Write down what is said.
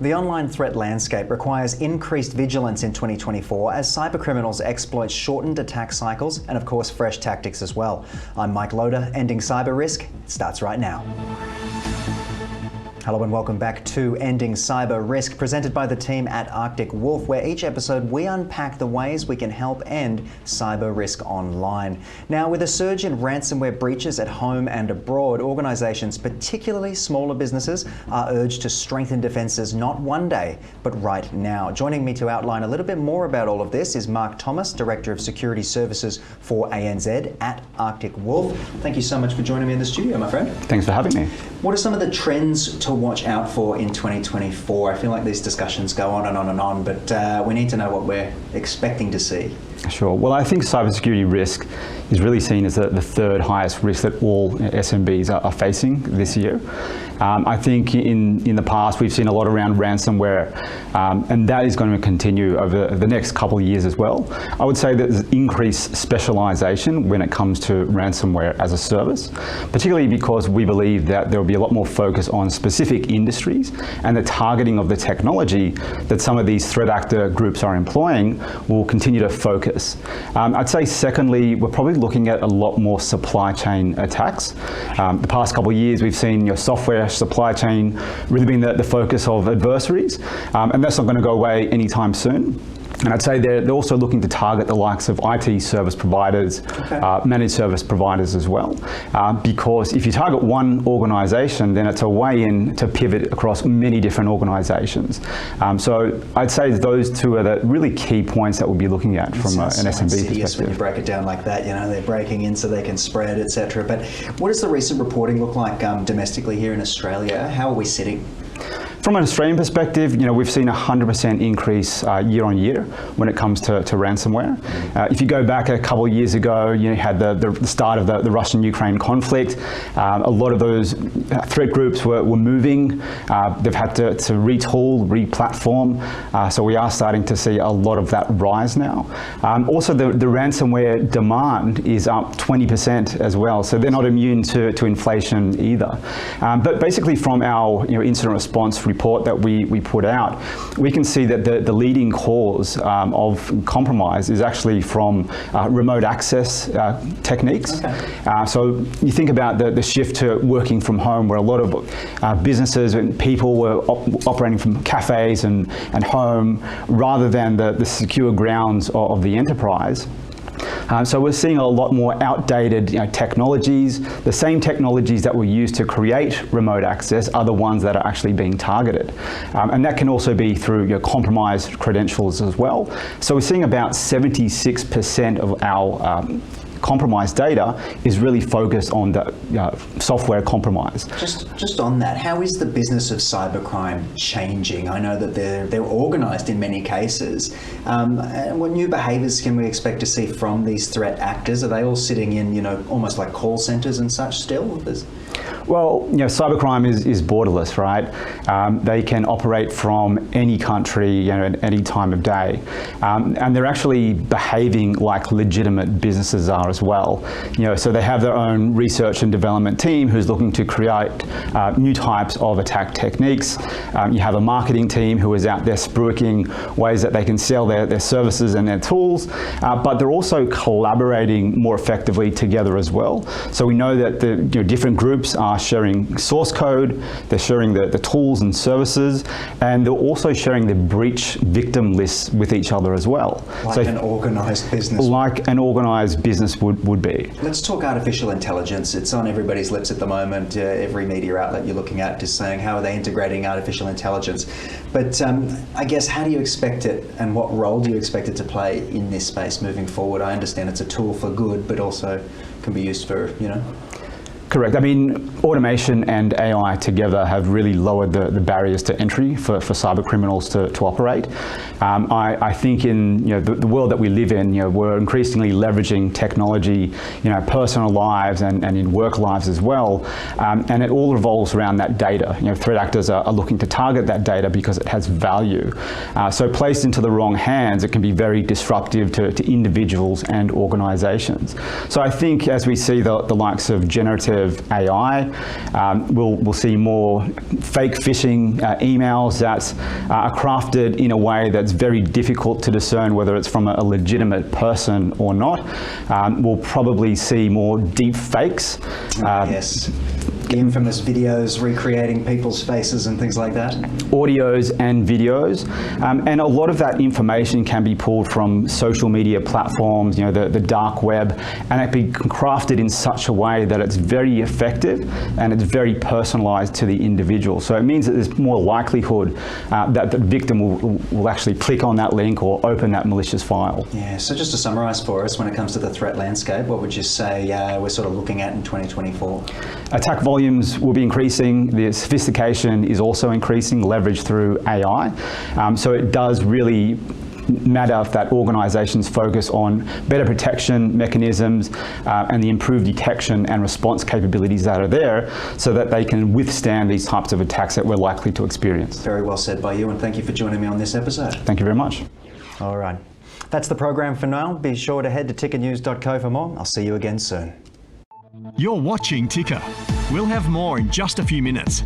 The online threat landscape requires increased vigilance in 2024 as cybercriminals exploit shortened attack cycles and, of course, fresh tactics as well. I'm Mike Loader. Ending Cyber Risk starts right now. Hello and welcome back to Ending Cyber Risk, presented by the team at Arctic Wolf, where each episode we unpack the ways we can help end cyber risk online. Now, with a surge in ransomware breaches at home and abroad, organisations, particularly smaller businesses, are urged to strengthen defences not one day, but right now. Joining me to outline a little bit more about all of this is Mark Thomas, Director of Security Services for ANZ at Arctic Wolf. Thank you so much for joining me in the studio, my friend. Thanks for having me. What are some of the trends to watch out for in 2024? I feel like these discussions go on and on and on, but we need to know what we're expecting to see. Sure. Well, I think cybersecurity risk is really seen as the third highest risk that all SMBs are facing this year. I think in the past we've seen a lot around ransomware, and that is going to continue over the next couple of years as well. I would say that there's increased specialization when it comes to ransomware as a service, particularly because we believe that there will be a lot more focus on specific industries, and the targeting of the technology that some of these threat actor groups are employing will continue to focus. I'd say secondly, we're probably looking at a lot more supply chain attacks. The past couple of years we've seen your software supply chain really being the focus of adversaries, and that's not going to go away anytime soon. And I'd say they're also looking to target the likes of IT service providers, managed service providers as well. Because if you target one organisation, then it's a way in to pivot across many different organisations. So I'd say those two are the really key points that we'll be looking at from an SMB perspective. When you break it down like that, you know, they're breaking in so they can spread, etc. But what does the recent reporting look like domestically here in Australia? How are we sitting? From an Australian perspective, you know, we've seen a 100% increase year on year when it comes to ransomware. If you go back a couple of years ago, you had the start of the Russian-Ukraine conflict. A lot of those threat groups were moving. They've had to retool, re-platform. So we are starting to see a lot of that rise now. Also, the ransomware demand is up 20% as well. So they're not immune to inflation either. But basically from our incident response report that we put out, we can see that the leading cause of compromise is actually from remote access techniques. So you think about the shift to working from home, where a lot of businesses and people were operating from cafes and home rather than the secure grounds of the enterprise. So we're seeing a lot more outdated technologies. The same technologies that were used to create remote access are the ones that are actually being targeted. And that can also be through compromised credentials as well. So we're seeing about 76% of our compromised data is really focused on the software compromise. Just on that, how is the business of cybercrime changing? I know that they're organised in many cases. What new behaviours can we expect to see from these threat actors? Are they all sitting in almost like call centres and such still? Well, cybercrime is borderless, right? They can operate from any country, at any time of day, and they're actually behaving like legitimate businesses are as well. So they have their own research and development team who's looking to create new types of attack techniques. You have a marketing team who is out there spruiking ways that they can sell their services and their tools, but they're also collaborating more effectively together as well. So we know that the different groups are sharing source code, they're sharing the tools and services, and they're also sharing the breach victim lists with each other as well. Like an organised business. Like an organised business would be. Let's talk artificial intelligence. It's on everybody's lips at the moment. Every media outlet you're looking at is saying, how are they integrating artificial intelligence? But I guess, how do you expect it, and what role do you expect it to play in this space moving forward? I understand it's a tool for good, but also can be used for, Correct. I mean, automation and AI together have really lowered the barriers to entry for cyber criminals to operate. I think in the world that we live in, we're increasingly leveraging technology, personal lives and in work lives as well, and it all revolves around that data. Threat actors are looking to target that data because it has value. So placed into the wrong hands, it can be very disruptive to individuals and organisations. So I think as we see the likes of generative of AI. We'll see more fake phishing emails that are crafted in a way that's very difficult to discern whether it's from a legitimate person or not. We'll probably see more deep fakes. Yes. The infamous videos recreating people's faces and things like that. Audios and videos. And a lot of that information can be pulled from social media platforms, the dark web, and it be crafted in such a way that it's very effective and it's very personalized to the individual. So it means that there's more likelihood that the victim will actually click on that link or open that malicious file. Yeah, so just to summarize for us, when it comes to the threat landscape, what would you say we're sort of looking at in 2024? Attack volumes will be increasing. The sophistication is also increasing, leveraged through AI. So it does really matter that organisations focus on better protection mechanisms and the improved detection and response capabilities that are there so that they can withstand these types of attacks that we're likely to experience. Very well said by you, and thank you for joining me on this episode. Thank you very much. All right. That's the program for now. Be sure to head to tickernews.co for more. I'll see you again soon. You're watching Ticker. We'll have more in just a few minutes.